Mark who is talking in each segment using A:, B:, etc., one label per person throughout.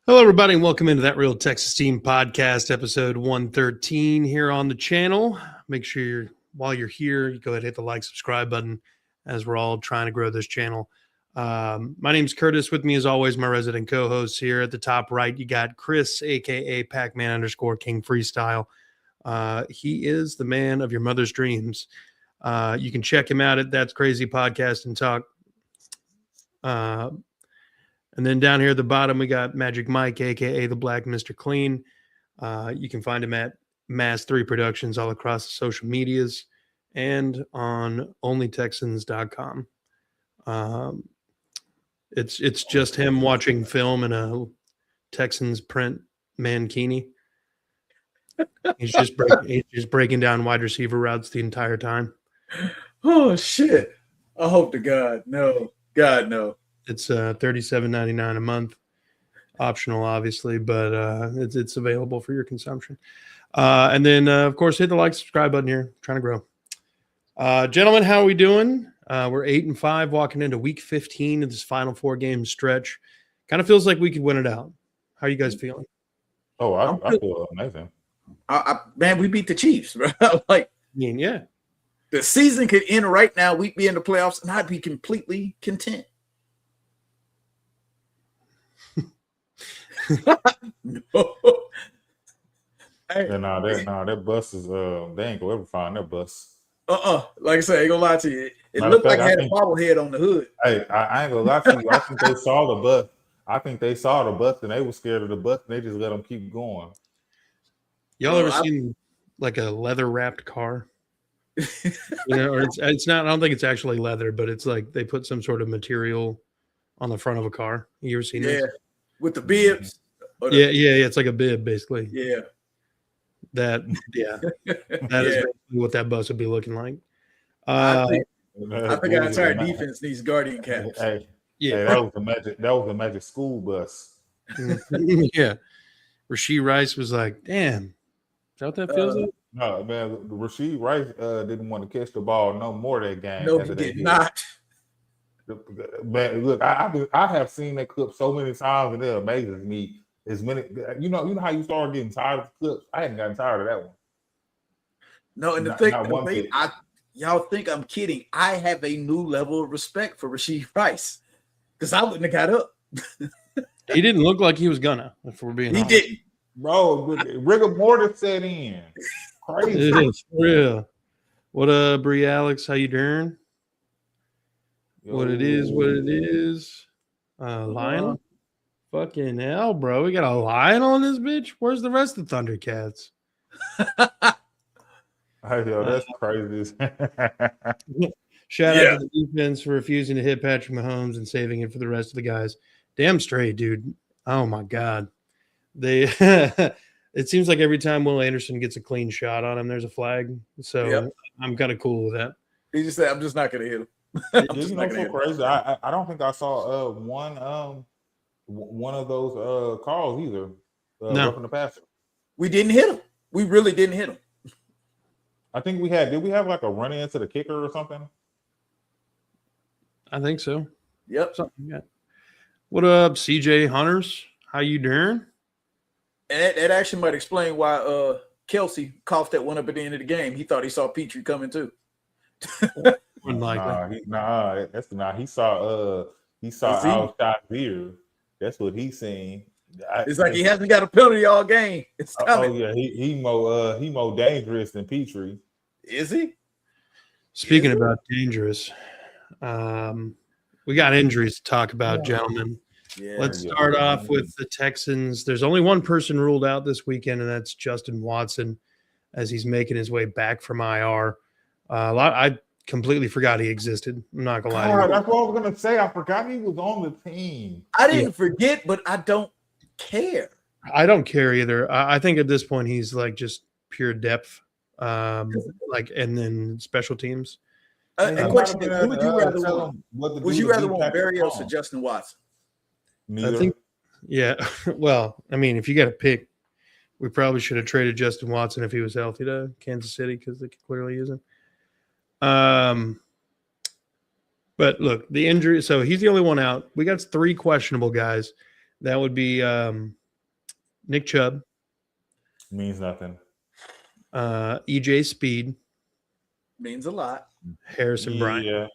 A: Hello, everybody, and welcome into That Real Texas Team Podcast, episode 113 here on the channel. Make sure while you're here, you go ahead and hit the like, subscribe button as we're all trying to grow this channel. My name's Curtis. With me, as always, my resident co-host here. At the top right, you got Chris, a.k.a. Pac-Man_King Freestyle. He is the man of your mother's dreams. You can check him out at That's Crazy Podcast and Talk. And then down here at the bottom, we got Magic Mike, a.k.a. the Black Mr. Clean. You can find him at Mass 3 Productions all across the social medias and on onlytexans.com. It's just him watching film in a Texans print mankini. He's just breaking down wide receiver routes the entire time.
B: Oh, shit. I hope to God, no. God, no.
A: It's $37.99 a month, optional, obviously, but it's available for your consumption. And then, of course, hit the like, subscribe button here. Trying to grow. Gentlemen, how are we doing? We're 8-5, walking into week 15 of this final 4-game stretch. Kind of feels like we could win it out. How are you guys feeling?
C: Oh, I feel amazing.
B: Man, we beat the Chiefs, bro.
A: Yeah.
B: The season could end right now. We'd be in the playoffs, and I'd be completely content. No.
C: Hey. That bus is they ain't gonna ever find that bus.
B: Like I said, I ain't gonna lie to you. It looked like it had a bobblehead on the hood.
C: Hey, I ain't gonna lie to you. I think they saw the bus. I think they saw the bus and they were scared of the bus and they just let them keep going.
A: Y'all ever seen like a leather wrapped car? Or it's not. I don't think it's actually leather, but it's like they put some sort of material on the front of a car. You ever seen this?
B: With the bibs.
A: Yeah. It's like a bib, basically.
B: Yeah.
A: That is basically what that bus would be looking like.
B: I think our entire defense needs guardian caps.
C: Hey, that was a magic school bus.
A: Yeah. Rasheed Rice was like, damn. Is that what that feels like?
C: No, man, Rasheed Rice didn't want to catch the ball no more that game.
B: No, he did not.
C: Man, look, I have seen that clip so many times, and it amazes me. As many, you know how you start getting tired of clips. I hadn't gotten tired of that one.
B: No, and y'all think I'm kidding. I have a new level of respect for Rasheed Rice because I wouldn't have got up.
A: He didn't look like he was gonna. If we're being honest.
B: Didn't,
C: bro. Rigor mortis set in. Crazy.
A: It is real. What up, Bree Alex? How you doing? What it is. Lion? Fucking hell, bro. We got a lion on this bitch? Where's the rest of the Thundercats?
C: That's crazy.
A: Shout out to the defense for refusing to hit Patrick Mahomes and saving it for the rest of the guys. Damn straight, dude. Oh, my God. It seems like every time Will Anderson gets a clean shot on him, there's a flag. So I'm kind of cool with that.
B: He just said, I'm just not going to hit him.
C: You know, so crazy. I don't think I saw one of those calls either.
A: No,
C: from the passer.
B: We didn't hit him. We really didn't hit him.
C: I think we had. Did we have like a run into the kicker or something?
A: I think so.
B: Yep.
A: Something. Yeah. What up, CJ Hunters? How you doing?
B: And that actually might explain why Kelsey coughed that one up at the end of the game. He thought he saw Petrie coming too.
C: He saw outshot beer. That's what he's saying.
B: It's like he hasn't got a penalty all game. It's coming.
C: Oh yeah, he more dangerous than Petrie.
B: Is he?
A: Speaking about dangerous, we got injuries to talk about, gentlemen.
B: Yeah,
A: Let's start off with the Texans. There's only one person ruled out this weekend, and that's Justin Watson, as he's making his way back from IR. I completely forgot he existed. I'm not gonna lie.
C: That's what I was gonna say. I forgot he was on the team.
B: I didn't forget, but I don't care.
A: I don't care either. I think at this point he's like just pure depth, and then special teams.
B: A question: who would you rather want? Would you rather want Berrios or Justin Watson?
C: Neither.
A: I think, yeah. Well, I mean, if you got to pick, we probably should have traded Justin Watson if he was healthy to Kansas City because they clearly isn't. But look, the injury. So he's the only one out. We got 3 questionable guys. That would be Nick Chubb.
C: Means nothing.
A: EJ Speed.
B: Means a lot.
A: Harrison Bryant.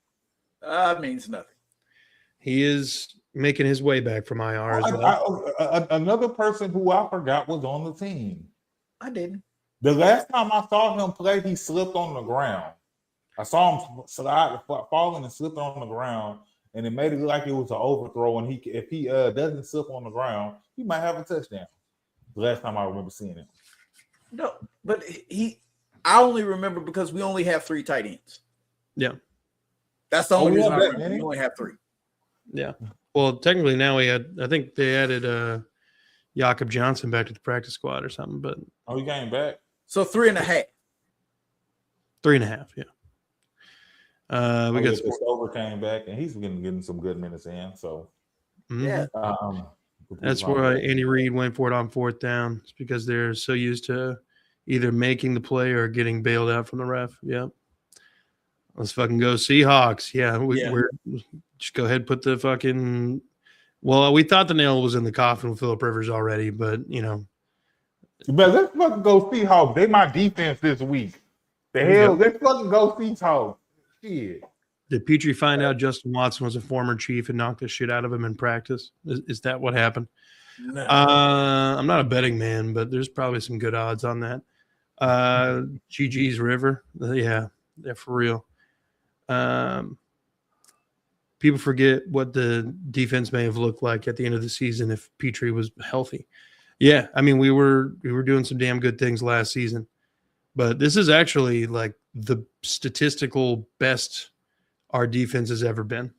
B: Means nothing.
A: He is making his way back from IR as well.
C: Another person who I forgot was on the team.
B: I didn't.
C: The last time I saw him play, he slipped on the ground. I saw him slide, falling and slipping on the ground, and it made it look like it was an overthrow. And if he doesn't slip on the ground, he might have a touchdown. The last time I remember seeing him.
B: No, but I only remember because we only have 3 tight ends.
A: Yeah.
B: That's the only reason I remember. We only have 3.
A: Yeah. Well, technically now I think they added Jakob Johnson back to the practice squad or something, but
C: he came back.
B: So 3.5.
A: 3.5, yeah. We got
C: Stover came back, and he's getting some good minutes in. So
B: yeah,
A: that's why Andy Reid went for it on 4th down. It's because they're so used to either making the play or getting bailed out from the ref. Yep. Let's fucking go Seahawks. Yeah, we're just go ahead and put the fucking. Well, we thought the nail was in the coffin with Phillip Rivers already, but
C: But let's fucking go Seahawks. They my defense this week. The hell, let's fucking go Seahawks. Shit.
A: Did Petrie find out Justin Watson was a former Chief and knocked the shit out of him in practice? Is that what happened?
B: No.
A: I'm not a betting man, but there's probably some good odds on that. GG's River. Yeah, for real. People forget what the defense may have looked like at the end of the season if Petrie was healthy. Yeah, I mean, we were doing some damn good things last season. But this is actually like the statistical best our defense has ever been.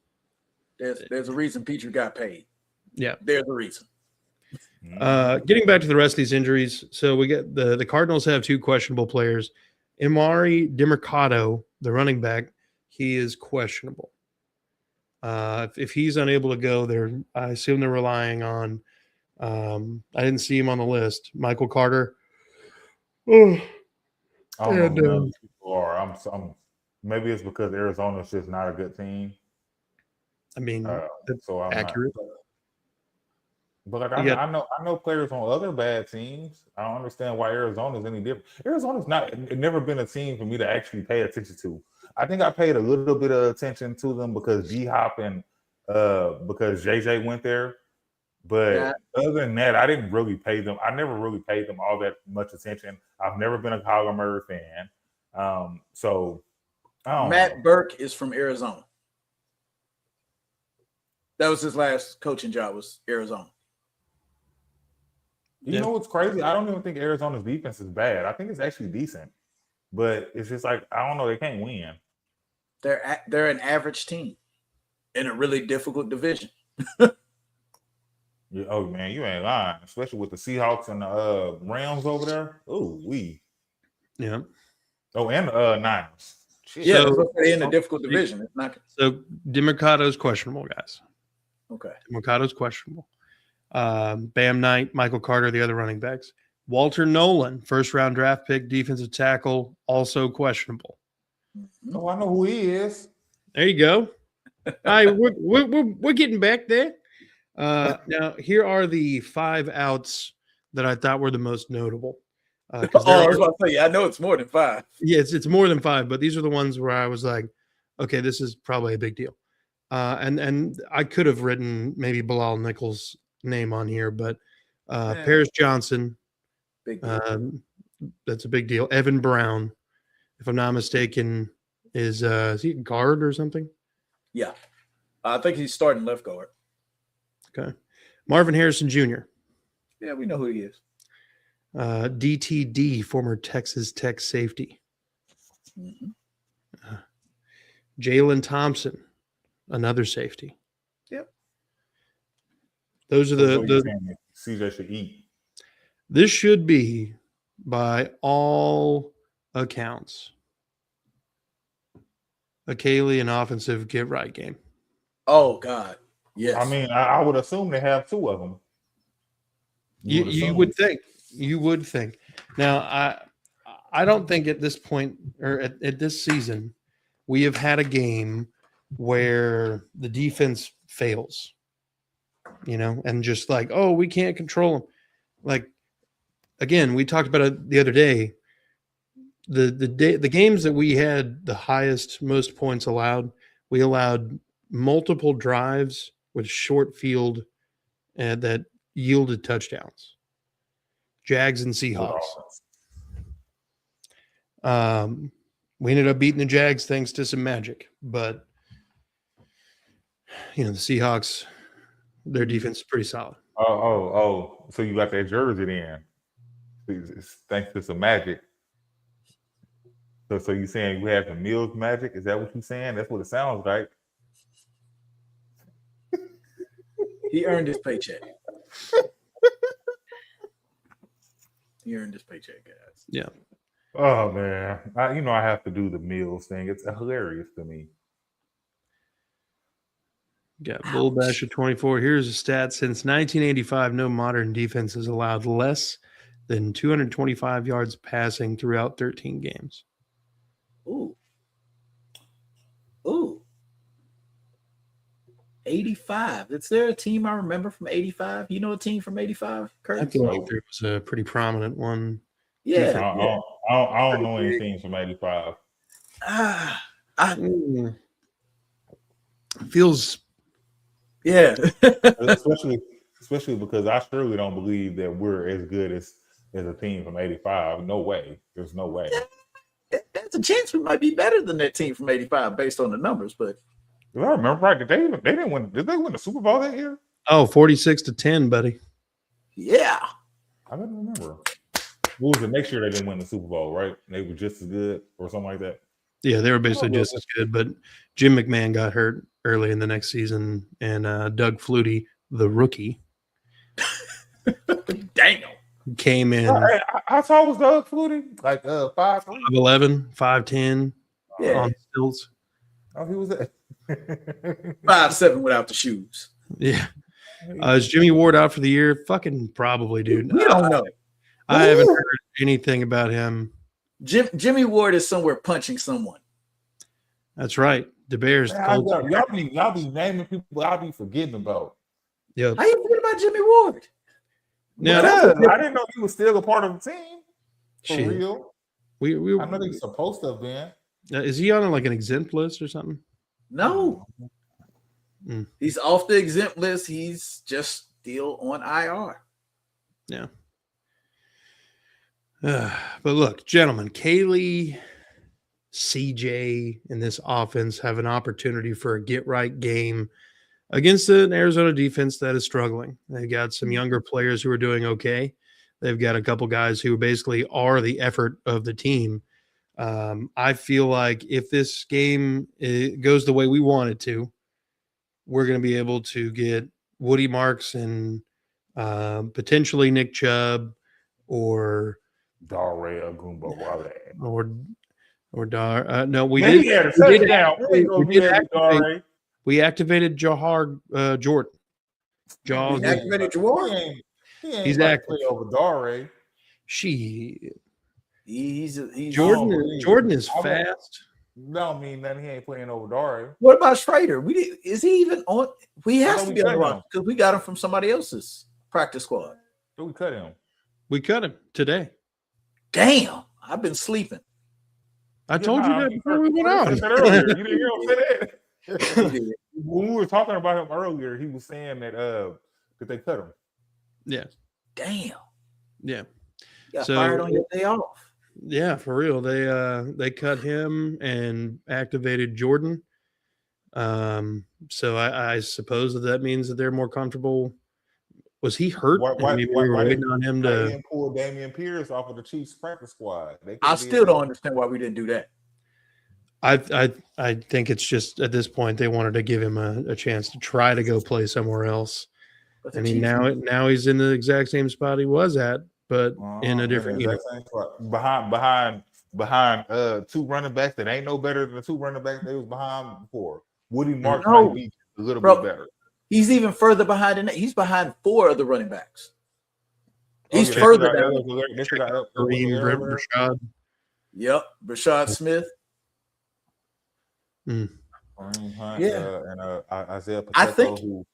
B: There's a reason Petrie got paid.
A: Yeah.
B: There's a reason.
A: Getting back to the rest of these injuries. So we get the Cardinals have 2 questionable players. Emari Demercado, the running back, he is questionable. If he's unable to go, I assume they're relying on I didn't see him on the list. Michael Carter. Oh.
C: I don't know people are. I'm maybe it's because Arizona's just not a good team.
A: I mean, that's
C: so I'm
A: accurate.
C: But like I know players on other bad teams. I don't understand why Arizona's any different. Arizona's never been a team for me to actually pay attention to. I think I paid a little bit of attention to them because G-Hop and because JJ went there. But other than that, I didn't really pay them. I never really paid them all that much attention. I've never been a Kyler Murray fan. So
B: Matt Burke is from Arizona. That was his last coaching job, was Arizona.
C: You know what's crazy? I don't even think Arizona's defense is bad. I think it's actually decent. But it's just like, I don't know, they can't win.
B: They're an average team in a really difficult division.
C: Yeah, oh man, you ain't lying. Especially with the Seahawks and the Rams over there. Oh,
A: yeah.
C: Oh, and the Niners.
B: Shit. Yeah, so, they're in a difficult division. It's not.
A: So Demercado's questionable, guys.
B: Okay.
A: Demercado's questionable. Bam Knight, Michael Carter, the other running backs. Walter Nolan, 1st-round draft pick, defensive tackle, also questionable.
C: Oh, I know who he is.
A: There you go. All right, we're getting back there. Now, here are the 5 outs that I thought were the most notable.
B: I was about to say, I know it's more than 5.
A: Yeah, it's more than 5, but these are the ones where I was like, okay, this is probably a big deal. And I could have written maybe Bilal Nichols' name on here, but Paris Johnson,
B: big deal.
A: That's a big deal. Evan Brown, if I'm not mistaken, is he a guard or something?
B: Yeah. I think he's starting left guard.
A: Okay. Marvin Harrison Jr.
B: Yeah, we know who he is.
A: DTD, former Texas Tech safety.
B: Mm-hmm.
A: Jalen Thompson, another safety.
B: Yep.
A: Those are the
C: CJ should eat.
A: This should be, by all accounts, a Kaylee and offensive get right game.
B: Oh God. Yes.
C: I mean, I would assume they have 2 of them.
A: You would think. You would think. Now, I don't think at this point or at this season we have had a game where the defense fails, and just like, oh, we can't control them. Like again, we talked about it the other day. The games that we had the highest, most points allowed, we allowed multiple drives with short field and that yielded touchdowns. Jags and Seahawks. We ended up beating the Jags thanks to some magic, but the Seahawks, their defense is pretty solid.
C: Oh! So you got that jersey then? Thanks to some magic. So you saying you have the Mills magic? Is that what you saying? That's what it sounds like.
B: He earned his paycheck. He earned his paycheck, guys.
A: Yeah.
C: Oh man, I have to do the Mills thing. It's hilarious to me.
A: Got Bull Basher 24. Here's a stat. Since 1985, no modern defense has allowed less than 225 yards passing throughout 13 games.
B: Ooh. 85. Is there a team I remember from 85? You know a team from 85, Kurt?
A: I feel like there was a pretty promising one.
B: Yeah.
C: I don't know any teams from 85.
A: Feels.
B: Yeah.
C: especially because I surely don't believe that we're as good as a team from 85. No way. There's no way.
B: There's a chance we might be better than that team from 85 based on the numbers, but
C: if I remember right, they didn't win. Did they win the Super Bowl that year?
A: Oh, 46-10, buddy.
B: Yeah.
C: I don't remember. What was it? Next year they didn't win the Super Bowl, right? They were just as good or something like that.
A: Yeah, they were basically just as good, but Jim McMahon got hurt early in the next season, and Doug Flutie, the rookie,
B: Daniel,
A: came in.
C: How tall was Doug Flutie? Like 5'11",
A: 5'10", on stilts.
C: Oh, he was
B: 5'7" without the shoes.
A: Yeah. Is Jimmy Ward out for the year? Fucking probably, dude.
B: We don't know.
A: I haven't heard anything about him.
B: Jimmy Ward is somewhere punching someone.
A: That's right. The Bears.
C: Y'all be naming people I'll be forgetting about.
A: Yep.
B: How you forget about Jimmy Ward?
A: No,
C: I didn't know he was still a part of the team. For real. I know he's supposed to have been.
A: Is he on like an exempt list or something?
B: No. He's off the exempt list. He's just still on IR.
A: Yeah. But look, gentlemen, Kaylee, CJ in this offense have an opportunity for a get-right game against an Arizona defense that is struggling. They've got some younger players who are doing okay. They've got a couple guys who basically are the effort of the team. I feel like if this game goes the way we want it to, we're going to be able to get Woody Marks and potentially Nick Chubb or
C: Dare Agumba
A: or Dar. No, we
C: did.
A: We activated Jahar Jordan.
B: He's activated Jahar.
A: He's active
C: over Dare.
B: He's
A: Jordan is fast.
C: No, mean that he ain't playing over Dare.
B: What about Schrader? Is he even on? We have to be on the roster because we got him from somebody else's practice squad.
C: So we cut him.
A: We cut him today.
B: Damn, I've been sleeping.
A: I told you that before we went on.
C: You didn't hear him say that. When we were talking about him earlier, he was saying that they cut him.
A: Yeah.
B: Damn.
A: Yeah.
B: You got fired on your day off.
A: Yeah, for real. They cut him and activated Jordan. So I suppose that means that they're more comfortable. Was he hurt?
C: Why
A: we were waiting on him to
C: pull Dameon Pierce off of the Chiefs practice squad.
B: I still don't understand why we didn't do that.
A: I think it's just at this point they wanted to give him a chance to try to go play somewhere else. I mean, now he's in the exact same spot he was at, but in a different
C: behind two running backs that ain't no better than the two running backs they was behind before. Woody Marks might be a little bit better.
B: He's even further behind than that. He's behind 4 of the running backs. He's further down.
A: Rashad.
B: Yep, Rashad Smith.
C: Hunt, and Isaiah Pacheco,
B: I think
C: who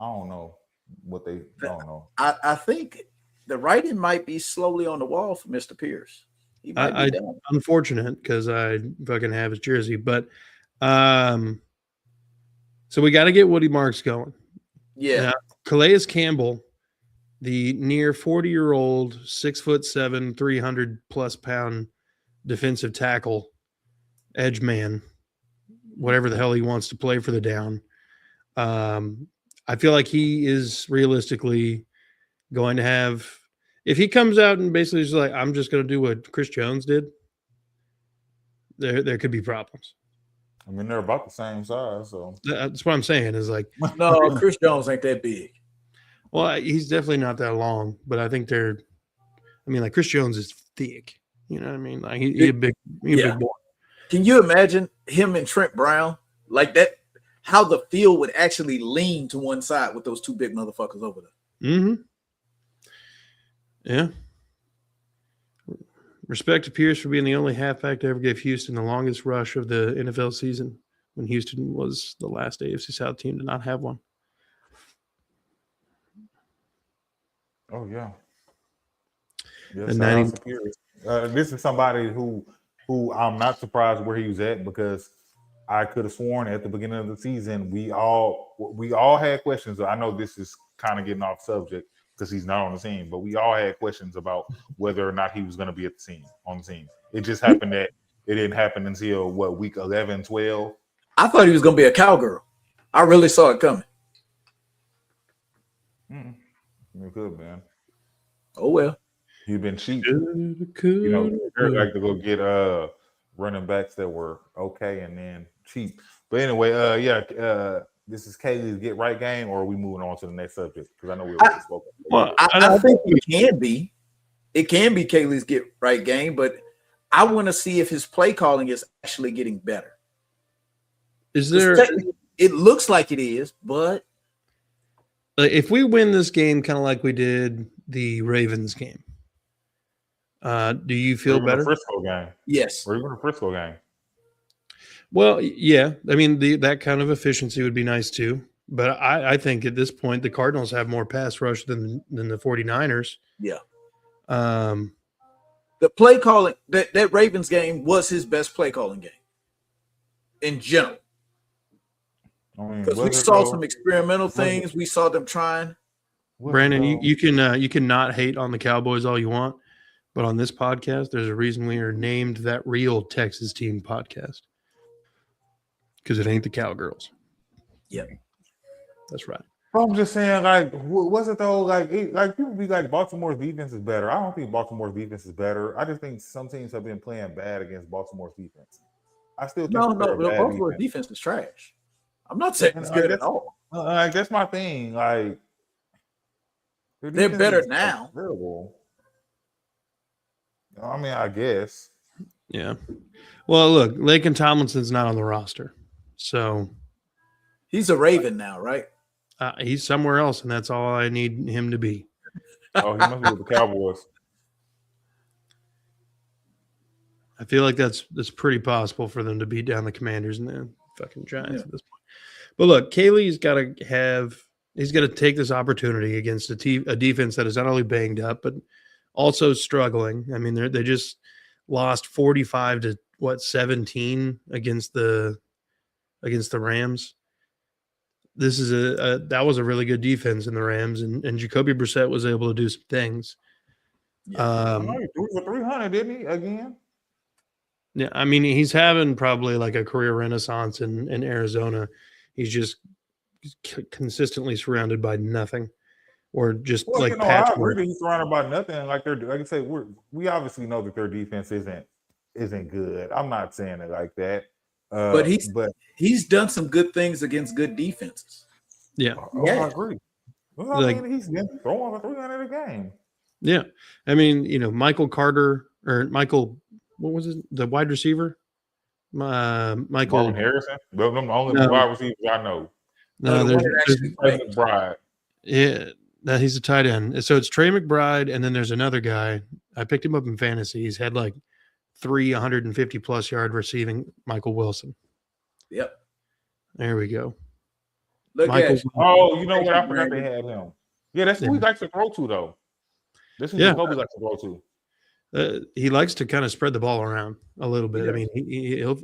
C: I don't know what they don't know.
B: I think the writing might be slowly on the wall for Mr. Pierce. He might be done.
A: Unfortunate because I fucking have his jersey, but so we got to get Woody Marks going.
B: Yeah.
A: Now, Calais Campbell, the near 40-year-old, 6'7", 300+ pound defensive tackle, edge man, whatever the hell he wants to play for the down. I feel like he is realistically going to have, if he comes out and basically is like, I'm just going to do what Chris Jones did, there could be problems.
C: I mean, they're about the same size, so
A: that's what I'm saying. Is like,
B: no, Chris Jones ain't that big.
A: Well, he's definitely not that long, but I think they're. I mean, like Chris Jones is thick. You know what I mean? Like he's a big boy.
B: Can you imagine him and Trent Brown like that? How the field would actually lean to one side with those two big motherfuckers over there.
A: Mm-hmm. Yeah. Respect to Pierce for being the only halfback to ever give Houston the longest rush of the NFL season when Houston was the last AFC South team to not have one.
C: Oh, yeah. Yes, this is somebody who I'm not surprised where he was at, because I could have sworn at the beginning of the season we all had questions. I know this is kind of getting off subject because he's not on the team, but we all had questions about whether or not he was going to be at the team. It just happened that it didn't happen until week 11, 12.
B: I thought he was going to be a cowgirl. I really saw it coming.
C: It could, man.
B: Oh well.
C: He's been cheap. You know, they like to go get running backs that were okay and then cheap. But anyway, this is Kaylee's get right game, or are we moving on to the next subject? Because I know we already spoke.
B: Well, I think it can be. It can be Kaylee's get right game, but I want to see if his play calling is actually getting better.
A: Is there?
B: It looks like it is, but
A: if we win this game, kind of like we did the Ravens game, do you feel better?
C: The Frisco game,
B: yes,
C: or even the Frisco game.
A: Well, yeah. I mean, that kind of efficiency would be nice too. But I think at this point, the Cardinals have more pass rush than the 49ers.
B: Yeah. The play calling, that Ravens game was his best play calling game in general. Because we saw some experimental things. We saw them trying.
A: Brandon, you can not hate on the Cowboys all you want, but on this podcast, there's a reason we are named That Real Texas Team Podcast. Because it ain't the Cowgirls.
B: Yep.
A: That's right.
C: I'm just saying, like, was it though? Like people be like, Baltimore's defense is better. I don't think Baltimore's defense is better. I just think some teams have been playing bad against Baltimore's defense. I still think
B: Baltimore's defense is trash. I'm not saying it's good at all.
C: Like that's my thing. Like
B: they're better now.
C: Terrible. I mean, I guess.
A: Yeah. Well, look, Laken Tomlinson's not on the roster, so
B: he's a Raven now, right?
A: He's somewhere else, and that's all I need him to be.
C: Oh, he must be with the Cowboys.
A: I feel like that's pretty possible for them to beat down the Commanders and the fucking Giants at this point. But look, Kaylee's got to take this opportunity against a defense that is not only banged up but also struggling. I mean, they just lost 45 to 17 against the Rams. This is that was a really good defense in the Rams, and Jacoby Brissett was able to do some things.
C: Yeah. He threw for 300, didn't he? Again.
A: Yeah, I mean, he's having probably like a career renaissance in Arizona. He's just consistently surrounded by nothing, or just patchwork.
C: He's surrounded by nothing. Like I say, we obviously know that their defense isn't good. I'm not saying it like that.
B: But he's done some good things against good defenses.
A: Yeah.
C: I agree. Well, I mean, he's been throwing for 300 a game.
A: Yeah. I mean, Michael Carter or Michael, what was it? The wide receiver? Michael
C: Marvin Harrison. Them the only wide receivers I know.
A: No, there's
C: McBride.
A: Yeah, he's a tight end. So it's Trey McBride, and then there's another guy. I picked him up in fantasy. He's had like 350+ yard receiving. Michael Wilson.
B: Yep.
A: There we go.
B: Look
C: you know what? I forgot they had him. Yeah, that's who he likes to throw to, though. This is what Kobe likes to go
A: to. He likes to kind of spread the ball around a little bit. I mean, he'll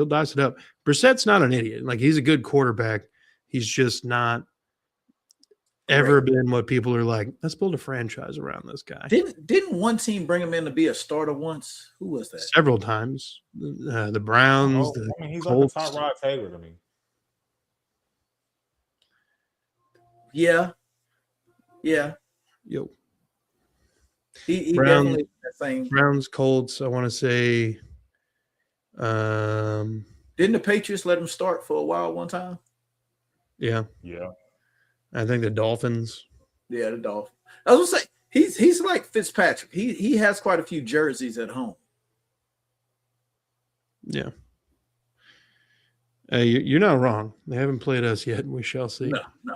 A: dice it up. Brissett's not an idiot. Like, he's a good quarterback. He's just not ever been what people are like, let's build a franchise around this guy.
B: Didn't one team bring him in to be a starter once? Who was that?
A: Several times. The Browns, the
C: he's
A: Colts.
C: like the Tyrod Taylor to me.
B: Yeah.
A: Yo.
B: He definitely that thing.
A: Browns, Colts, I want to say.
B: Didn't the Patriots let him start for a while one time?
A: Yeah. I think the Dolphins.
B: Yeah, the Dolphins. I was gonna say he's like Fitzpatrick. He has quite a few jerseys at home.
A: Yeah. You're not wrong. They haven't played us yet. We shall see.
B: No.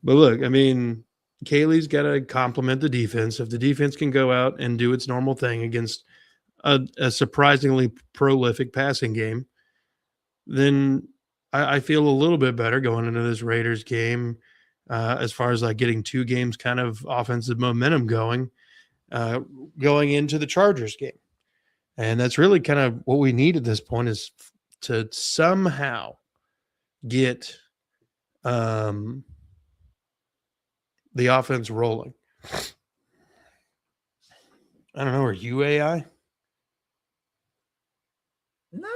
A: But look, I mean, Kaylee's got to complement the defense. If the defense can go out and do its normal thing against a surprisingly prolific passing game, then I feel a little bit better going into this Raiders game as far as like getting 2 games kind of offensive momentum going into the Chargers game. And that's really kind of what we need at this point, is to somehow get the offense rolling. I don't know. Are you AI?
B: No.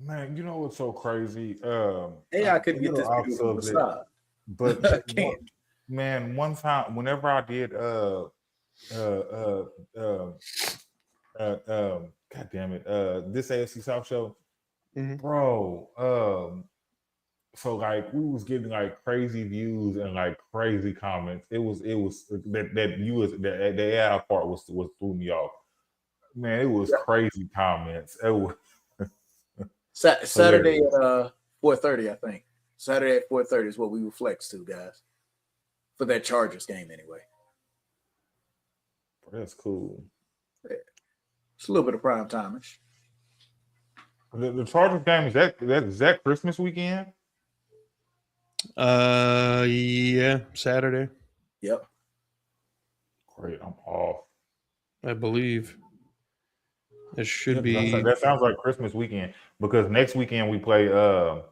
C: Man, you know what's so crazy?
B: AI couldn't get this from the side.
C: But man, one time, whenever I did God damn it, this AFC South show, bro. So like we was getting like crazy views and like crazy comments. It was that the AI part was threw me off. Man, it was crazy comments. It was
B: Saturday at 4:30, I think. Saturday at 4:30 is what we will flex to, guys, for that Chargers game anyway.
C: That's cool.
B: Yeah. It's a little bit of prime time-ish.
C: The Chargers game is that Christmas weekend?
A: Yeah, Saturday.
B: Yep.
C: Great, I'm off.
A: I believe it should be.
C: That sounds like Christmas weekend, because next weekend we play the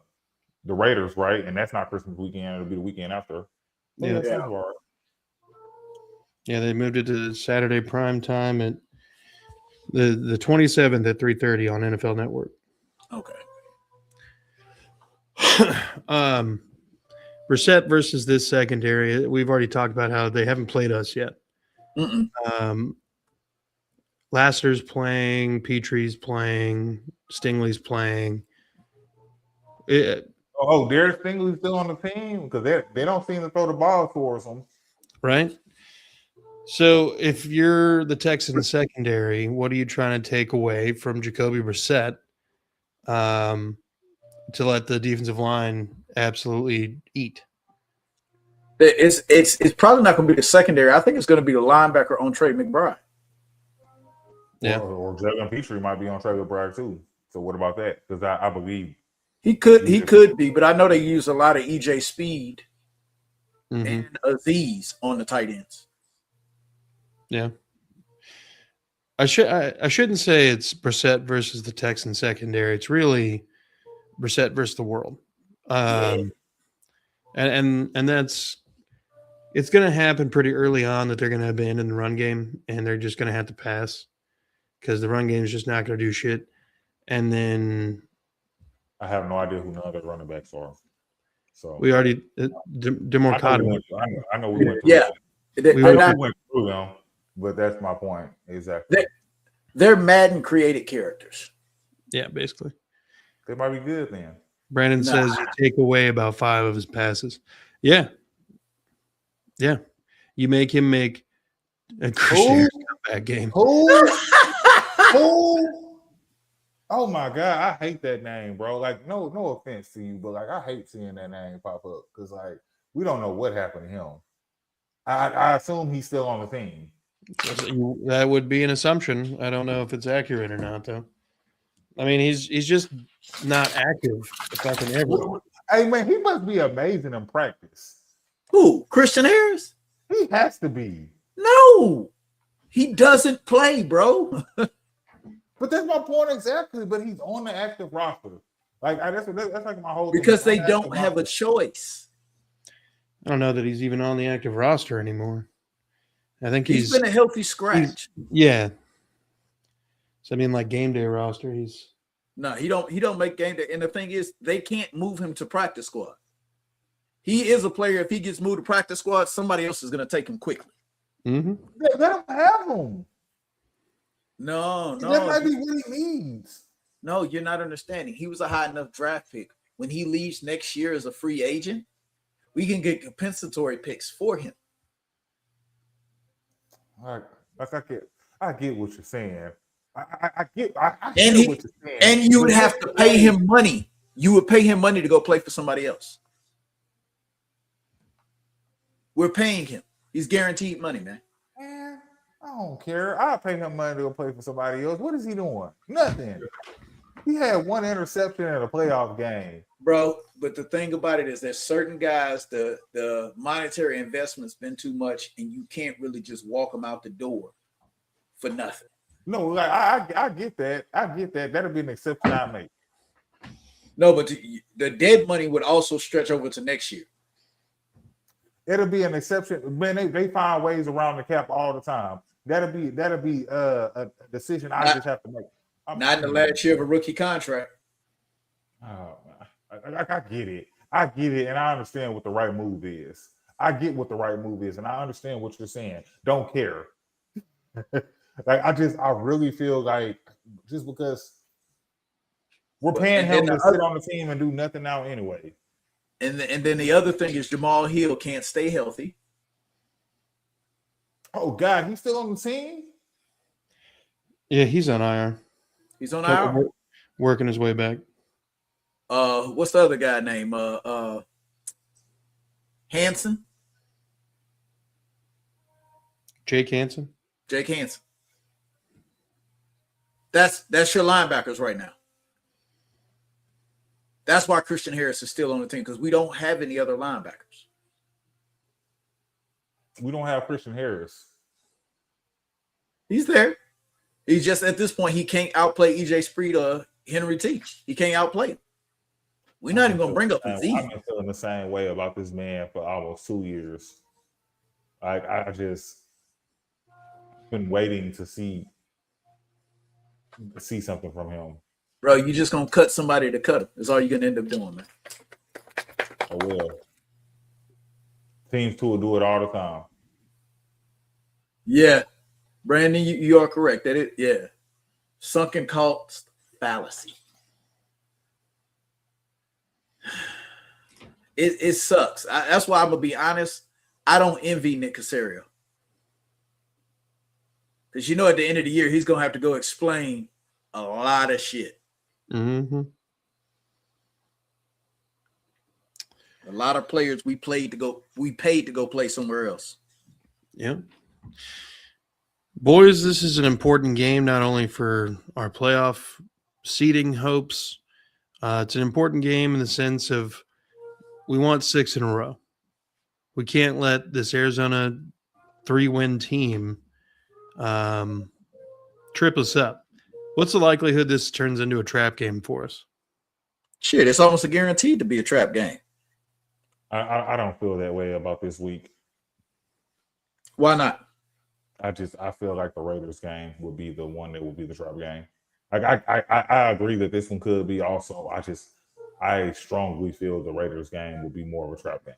C: Raiders, right? And that's not Christmas weekend; it'll be the weekend after.
A: Yeah. Yeah, they moved it to Saturday prime time at the 27th at 3:30 on NFL Network.
B: Okay.
A: Brissett versus this secondary. We've already talked about how they haven't played us yet. Lassiter's playing, Petrie's playing, Stingley's playing.
C: Derek Stingley's still on the team, because they don't seem to throw the ball towards them.
A: Right? So if you're the Texans secondary, what are you trying to take away from Jacoby Brissett to let the defensive line absolutely eat?
B: It's probably not going to be the secondary. I think it's going to be the linebacker on Trey McBride.
A: Yeah.
C: Or Jalen Petrie might be on Trey McBride too. So what about that? Because I believe
B: he could be, but I know they use a lot of EJ Speed and Aziz on the tight ends.
A: Yeah. I shouldn't say it's Brissett versus the Texan secondary. It's really Brissett versus the world. And that's, it's going to happen pretty early on that they're going to abandon the run game and they're just going to have to pass, because the run game is just not going to do shit. And then
C: I have no idea who none of the running backs are. So
A: we already Demarcado.
C: I know we went through.
B: Yeah,
C: we went through them, but that's my point exactly.
B: They're Madden created characters.
A: Yeah, basically.
C: They might be good then.
A: Brandon says you take away about 5 of his passes. Yeah. Yeah. You make him make a Christian comeback game.
C: Oh my God, I hate that name, bro. Like, no offense to you, but like I hate seeing that name pop up, because like we don't know what happened to him. I assume he's still on the team.
A: That would be an assumption. I don't know if it's accurate or not, though. I mean, he's just not active. If I can ever.
C: Hey man, he must be amazing in practice.
B: Who? Christian Harris?
C: He has to be.
B: No, he doesn't play, bro.
C: But that's my point exactly. But he's on the active roster. Like that's like my whole
B: because
C: thing.
B: they don't have a choice.
A: I don't know that he's even on the active roster anymore. I think
B: he's been a healthy scratch.
A: Yeah. So I mean, like game day roster, he's
B: no. He don't make game day. And the thing is, they can't move him to practice squad. He is a player. If he gets moved to practice squad, somebody else is going to take him quickly.
A: Mm-hmm.
C: They don't have him.
B: No.
C: That might be what he needs.
B: No, you're not understanding. He was a high enough draft pick. When he leaves next year as a free agent, we can get compensatory picks for him.
C: I get what you're saying. I get what you're saying.
B: And you would have to pay him money. You would pay him money to go play for somebody else. We're paying him. He's guaranteed money, man.
C: I don't care. I'll pay him money to go play for somebody else. What is he doing? Nothing. He had one interception in a playoff game.
B: Bro, but the thing about it is there's certain guys, the monetary investment's been too much, and you can't really just walk them out the door for nothing.
C: No, like I get that. I get that. That'll be an exception I make.
B: No, but the dead money would also stretch over to next year.
C: It'll be an exception. Man, they find ways around the cap all the time. That'll be a decision I just have to make.
B: Not in the last year of a rookie contract.
C: Oh, I get it. I get it, and I understand what the right move is. I get what the right move is, and I understand what you're saying. Don't care. I really feel like just because we're paying him to sit on the team and do nothing now anyway.
B: And then the other thing is Jamal Hill can't stay healthy.
C: Oh God, he's still on the team?
A: Yeah, he's on IR.
B: He's on IR?
A: Working his way back.
B: What's the other guy name? Hansen?
A: Jake Hansen?
B: Jake Hansen. That's your linebackers right now. That's why Christian Harris is still on the team, because we don't have any other linebackers.
C: We don't have Christian Harris.
B: He's there. He's just at this point, he can't outplay EJ Speed or Henry T. He can't outplay him. We're not even going to bring up his
C: I've been feeling the same way about this man for almost 2 years. I just been waiting to see something from him.
B: Bro, you just going to cut somebody to cut him. That's all you're going to end up doing, man.
C: I will. Teams too will do it all the time.
B: Yeah. Brandon, you are correct. Yeah. Sunken cost fallacy. It sucks. That's why I'm going to be honest. I don't envy Nick Caserio. Because at the end of the year, he's going to have to go explain a lot of shit.
A: Mm-hmm.
B: A lot of players we paid to go play somewhere else.
A: Yeah. Boys, this is an important game, not only for our playoff seeding hopes. It's an important game in the sense of we want 6 in a row. We can't let this Arizona 3-win team trip us up. What's the likelihood this turns into a trap game for us?
B: Shit, it's almost a guaranteed to be a trap game.
C: I don't feel that way about this week.
B: Why not?
C: I feel like the Raiders game will be the one that will be the trap game. Like I agree that this one could be also. I strongly feel the Raiders game will be more of a trap game.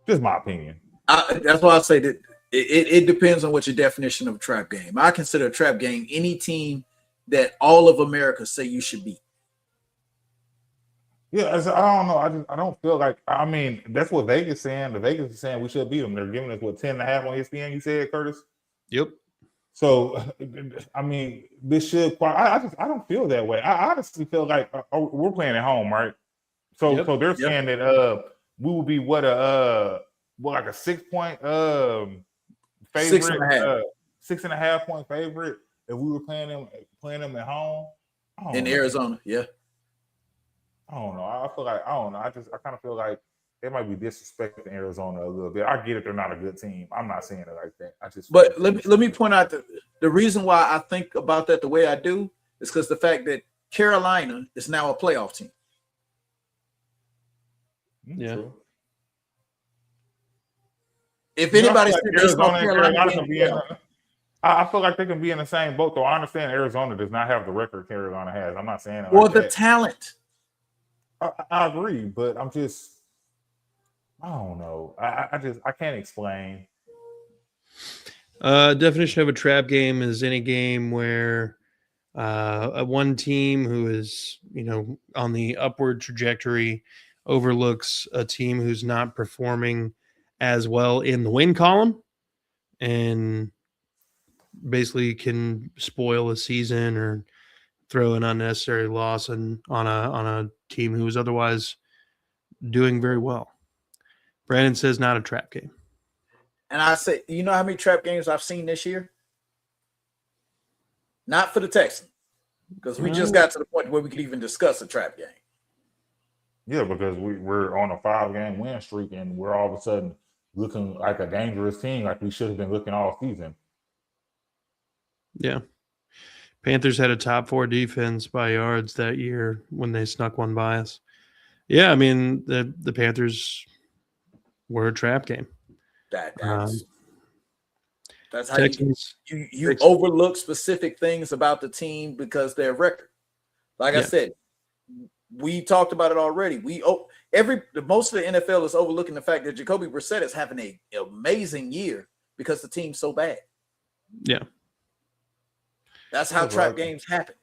C: Just my opinion.
B: That's why I say that it depends on what your definition of a trap game. I consider a trap game any team that all of America say you should beat.
C: Yeah, I don't know. I don't feel like. I mean, that's what Vegas saying. The Vegas is saying we should beat them. They're giving us 10.5 on ESPN. You said, Curtis.
A: Yep.
C: So, I mean, this should. I don't feel that way. I honestly feel like we're playing at home, right? So, so they're saying that we will be like a 6-point favorite, 6.5 point favorite if we were playing them at home
B: in Arizona. Yeah.
C: I don't know. I feel like I don't know. I kind of feel like They might be disrespecting Arizona a little bit. I get it; they're not a good team. I'm not saying it like that. I just.
B: But let me point out the reason why I think about that the way I do is because the fact that Carolina is now a playoff team.
A: Yeah.
C: True.
B: If anybody
C: like
B: said
C: Arizona and Carolina can be
B: in,
C: I feel like they can be in the same boat, though. I understand Arizona does not have the record Carolina has. I'm not saying it
B: or
C: like
B: the
C: that.
B: talent.
C: I agree, but I don't know. I can't explain.
A: Definition of a trap game is any game where one team who is, on the upward trajectory overlooks a team who's not performing as well in the win column and basically can spoil a season or throw an unnecessary loss on a team who is otherwise doing very well. Brandon says not a trap game.
B: And I say, you know how many trap games I've seen this year? Not for the Texans, because we just got to the point where we could even discuss a trap game.
C: Yeah, because we're on a 5-game win streak, and we're all of a sudden looking like a dangerous team, like we should have been looking all season.
A: Yeah. Panthers had a top 4 defense by yards that year when they snuck one by us. Yeah, I mean, the Panthers were a trap game.
B: That's how
A: Texans,
B: you overlook specific things about the team because their record. Like I said, we talked about it already. Most of the NFL is overlooking the fact that Jacoby Brissett is having an amazing year because the team's so bad.
A: Yeah.
B: That's how trap games happen.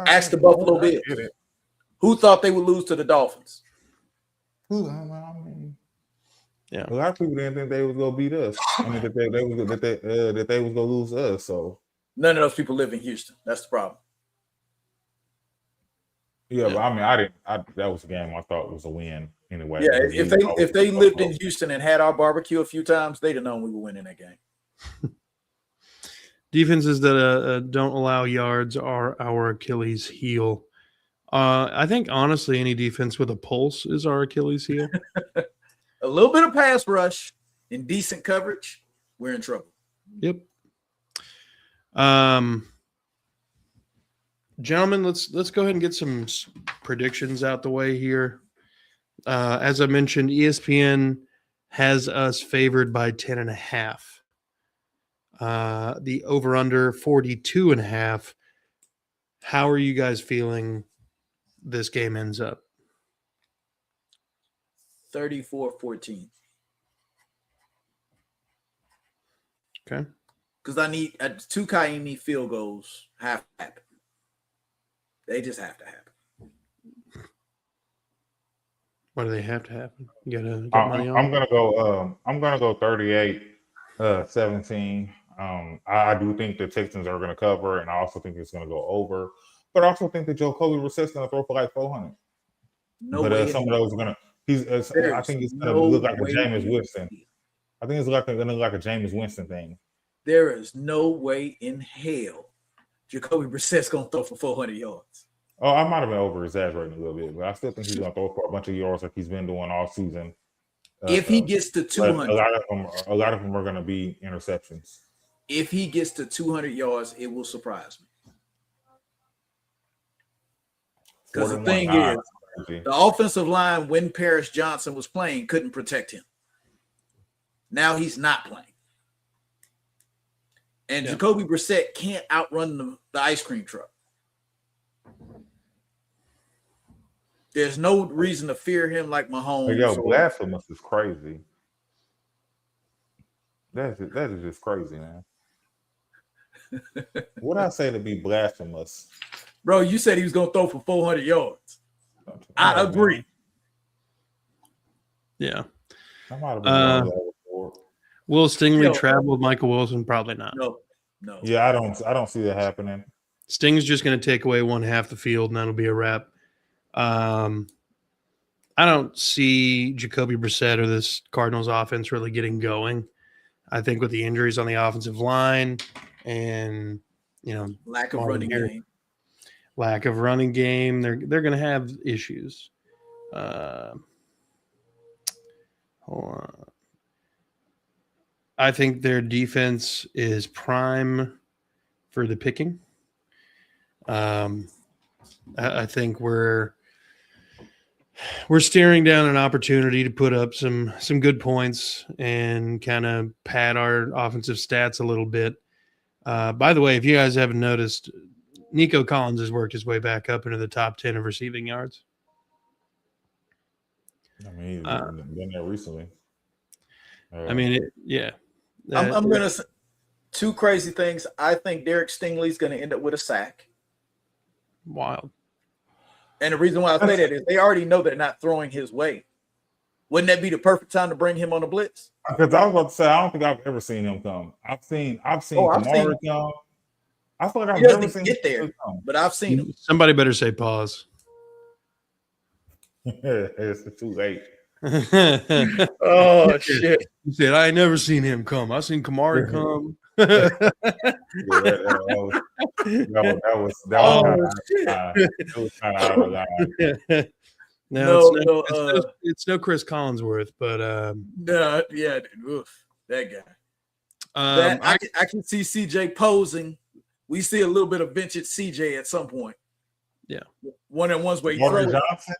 C: Ask
B: the Buffalo Bills. Who thought they would lose to the Dolphins?
C: Yeah, a lot of people didn't think they was gonna beat us. I mean, that they was gonna lose to us. So
B: none of those people live in Houston. That's the problem.
C: Yeah, but I mean, that was a game I thought was a win anyway.
B: Yeah, if they lived in Houston and had our barbecue a few times, they'd have known we were winning that game.
A: Defenses that don't allow yards are our Achilles heel. I think honestly, any defense with a pulse is our Achilles heel.
B: A little bit of pass rush and decent coverage, we're in trouble.
A: Yep. Gentlemen, let's go ahead and get some predictions out the way here. As I mentioned, ESPN has us favored by 10.5. The over-under 42.5. How are you guys feeling this game ends up?
B: 34-14.
A: Okay.
B: Because I need 2 Kaimi field goals have to happen. They just have to happen.
A: Why do they have to happen? You gotta get money on.
C: I'm gonna go 38-17. I do think the Texans are gonna cover, and I also think it's gonna go over. But I also think that Jacoby Brissett's gonna throw for like 400. But some of those are gonna. I think he's gonna look like a Jameis Winston. I think it's gonna look like a Jameis Winston thing.
B: There is no way in hell Jacoby Brissett's gonna throw for 400 yards.
C: Oh, I might have been over exaggerating a little bit, but I still think he's gonna throw for a bunch of yards like he's been doing all season.
B: If he gets to 200,
C: a lot of them are gonna be interceptions.
B: If he gets to 200 yards, it will surprise me. Because the thing is, the offensive line, when Paris Johnson was playing, couldn't protect him. Now he's not playing. And Jacoby Brissett can't outrun the ice cream truck. There's no reason to fear him like Mahomes.
C: Yo, blasphemous is crazy. That is just crazy, man. What I say to be blasphemous?
B: Bro, you said he was going to throw for 400 yards. I agree. Man.
A: Yeah.
C: I might have been
A: Will Stingley travel with Michael Wilson? Probably not.
B: No.
C: Yeah, I don't see that happening.
A: Sting's just going to take away one half the field, and that'll be a wrap. I don't see Jacoby Brissett or this Cardinals offense really getting going. I think with the injuries on the offensive line and
B: lack of running game,
A: they're going to have issues. Hold on. I think their defense is prime for the picking. I think we're staring down an opportunity to put up some good points and kind of pad our offensive stats a little bit. By the way, if you guys haven't noticed, Nico Collins has worked his way back up into the top 10 of receiving yards.
C: I mean, he's been there recently.
A: I mean, yeah.
B: I'm going to say two crazy things. I think Derek Stingley's going to end up with a sack.
A: Wild.
B: And the reason why I say that is they already know they're not throwing his way. Wouldn't that be the perfect time to bring him on a blitz?
C: Because I was about to say, I don't think I've ever seen him come. I've seen Kamara come. I feel like I've never seen
B: get there, but I've seen him.
A: Somebody better say pause.
C: It's too late.
B: Oh shit!
A: He said, "I ain't never seen him come. I seen Kamara come."
C: That was kind of out of line.
A: No, it's no Chris Collinsworth, but
B: that guy. I can see CJ posing. We see a little bit of vintage CJ at some point.
A: Yeah,
B: one-on-ones where
C: Morgan Johnson.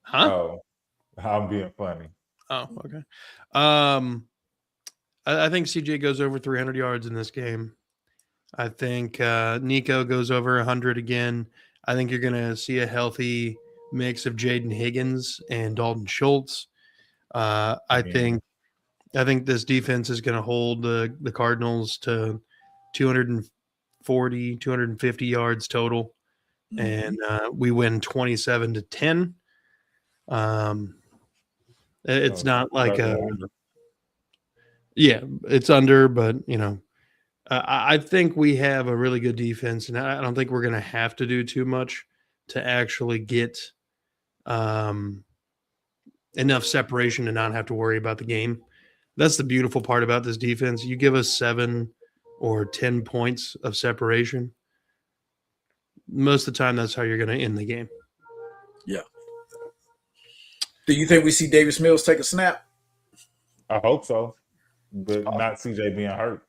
A: Huh?
C: Oh, I'm being funny.
A: Oh, okay. I think CJ goes over 300 yards in this game. I think Nico goes over 100 again. I think you're going to see a healthy mix of Jaden Higgins and Dalton Schultz. I think this defense is going to hold the Cardinals to 240, 250 yards total, and we win 27-10. It's not like it's under, but I think we have a really good defense, and I don't think we're going to have to do too much to actually get enough separation to not have to worry about the game. That's the beautiful part about this defense. You give us 7 or 10 points of separation, most of the time that's how you're going to end the game.
B: Yeah. Do you think we see Davis Mills take a snap?
C: I hope so, but not CJ being hurt.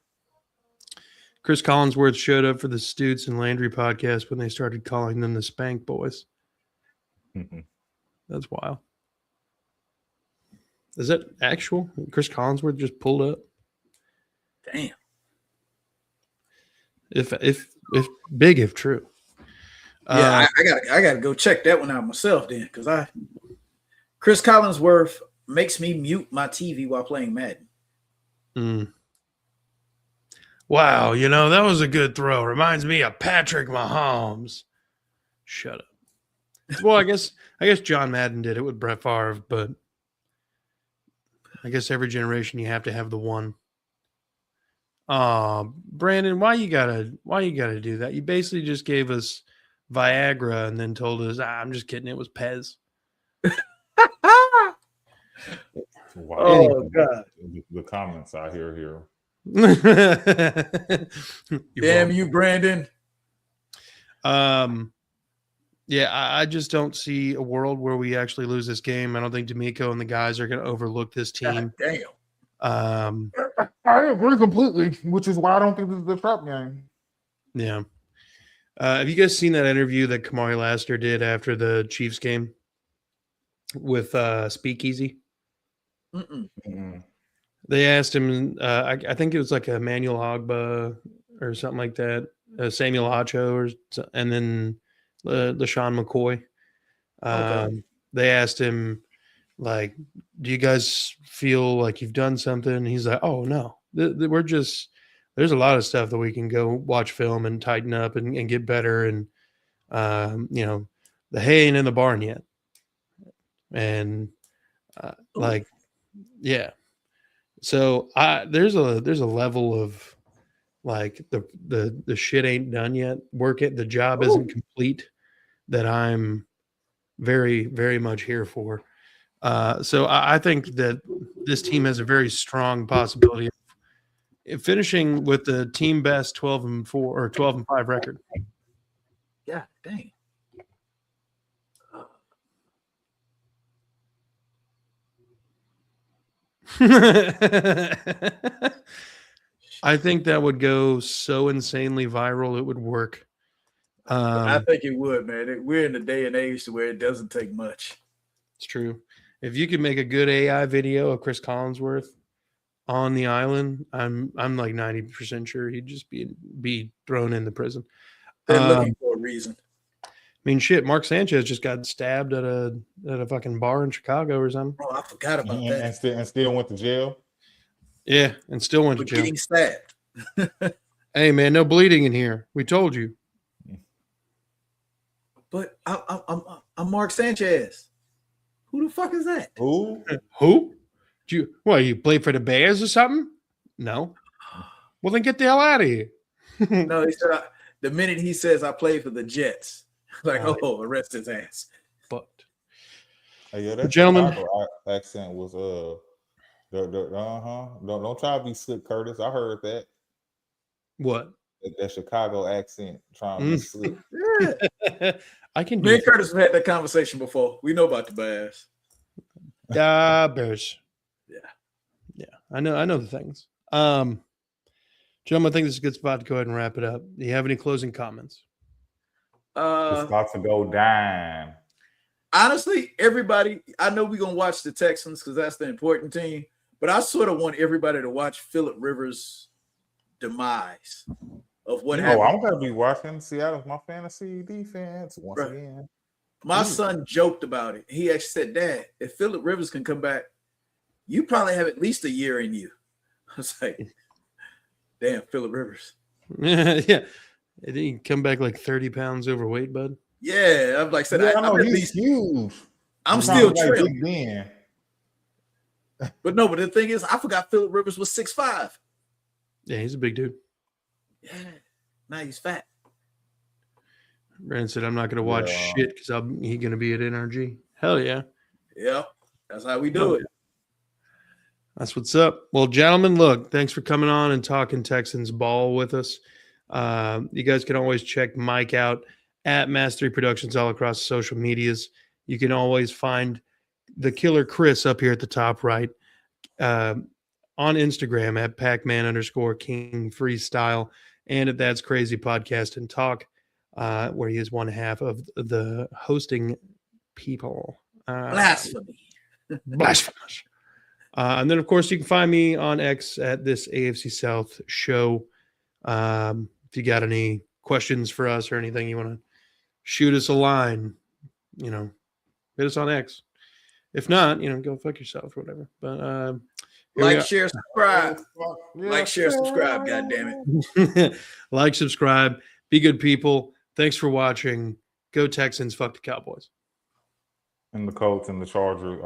A: Chris Collinsworth showed up for the Stutes and Landry podcast when they started calling them the Spank Boys. That's wild. Is that actual? Chris Collinsworth just pulled up?
B: Damn.
A: If big, if true.
B: Yeah, I gotta go check that one out myself then, because Chris Collinsworth makes me mute my TV while playing Madden.
A: Wow, that was a good throw. Reminds me of Patrick Mahomes. Shut up. Well, I guess John Madden did it with Brett Favre, but I guess every generation you have to have the one. Brandon, why you gotta do that? You basically just gave us Viagra and then told us, I'm just kidding, it was Pez.
C: Wow.
B: Oh God.
C: The comments I hear here.
B: Damn you, Brandon.
A: Yeah, I just don't see a world where we actually lose this game. I don't think D'Amico and the guys are going to overlook this team.
B: God damn.
C: I agree completely, which is why I don't think this is the trap game.
A: Yeah. Have you guys seen that interview that Kamari Lassiter did after the Chiefs game with Speakeasy? They asked him, I think it was like a Manuel Ogba or something like that, Samuel Acho, and then LaShawn McCoy. They asked him, like, do you guys feel like you've done something? And he's like, oh, no. There's a lot of stuff that we can go watch film and tighten up and get better. And, the hay ain't in the barn yet. And, yeah. So there's a level of like the shit ain't done yet. The job isn't complete that I'm very, very much here for. So I think that this team has a very strong possibility of finishing with the team best 12-4 or 12-5 record.
B: Yeah, dang.
A: I think that would go so insanely viral, it would work.
B: I think it would, man. We're in the day and age to where it doesn't take much.
A: It's true. If you could make a good AI video of Chris Collinsworth on the island, I'm like 90% sure he'd just be thrown in the prison.
B: They're looking for a reason.
A: I mean, shit, Mark Sanchez just got stabbed at a fucking bar in Chicago or something.
B: Oh, I forgot about that.
C: And still went to jail.
A: Yeah, and still went to jail.
B: Getting stabbed.
A: Hey, man, no bleeding in here. We told you.
B: But I'm Mark Sanchez. Who the fuck is that?
C: Who?
A: You play for the Bears or something? No. Well, then get the hell out of here.
B: No, he said the minute he says I played for the Jets, like, arrest his ass.
A: But
C: that
A: gentleman
C: Chicago accent was Don't try to be slick, Curtis. I heard that.
A: What?
C: That Chicago accent trying to be slick.
B: Yeah.
A: I can do
B: Me and Curtis have had that conversation before. We know about the Bears.
A: Bears.
B: Yeah.
A: I know the things. Gentlemen, I think this is a good spot to go ahead and wrap it up. Do you have any closing comments?
C: It's about to go down.
B: Honestly, everybody, I know we're gonna watch the Texans because that's the important team, but I sort of want everybody to watch Phillip Rivers' demise of what happened.
C: I'm gonna be watching Seattle's my fantasy defense once again.
B: My son joked about it. He actually said, "Dad, if Phillip Rivers can come back, you probably have at least a year in you." I was like, "Damn, Phillip Rivers."
A: Yeah. Did he come back like 30 pounds overweight, bud?
B: Yeah, I'm like,
C: I know he's huge.
B: I'm still trim. But the thing is, I forgot Phillip Rivers was 6'5".
A: Yeah, he's a big dude.
B: Yeah, now he's fat.
A: Brandon said, I'm not going to watch shit because he's going to be at NRG. Hell yeah.
B: Yeah, that's how we do it.
A: That's what's up. Well, gentlemen, look, thanks for coming on and talking Texans ball with us. You guys can always check Mike out at Mastery Productions all across social medias. You can always find the killer Chris up here at the top right on Instagram at Pacman_King Freestyle and at That's Crazy Podcast and Talk, where he is one half of the hosting people.
B: Blasphemy.
A: Blasphemous. And then, of course, you can find me on X at this AFC South show. If you got any questions for us or anything you want to shoot us a line, hit us on X. If not, go fuck yourself or whatever. But
B: like, share, subscribe. Like, share, subscribe. God damn
A: it. Like, subscribe. Be good people. Thanks for watching. Go Texans. Fuck the Cowboys.
C: And the Colts and the Chargers.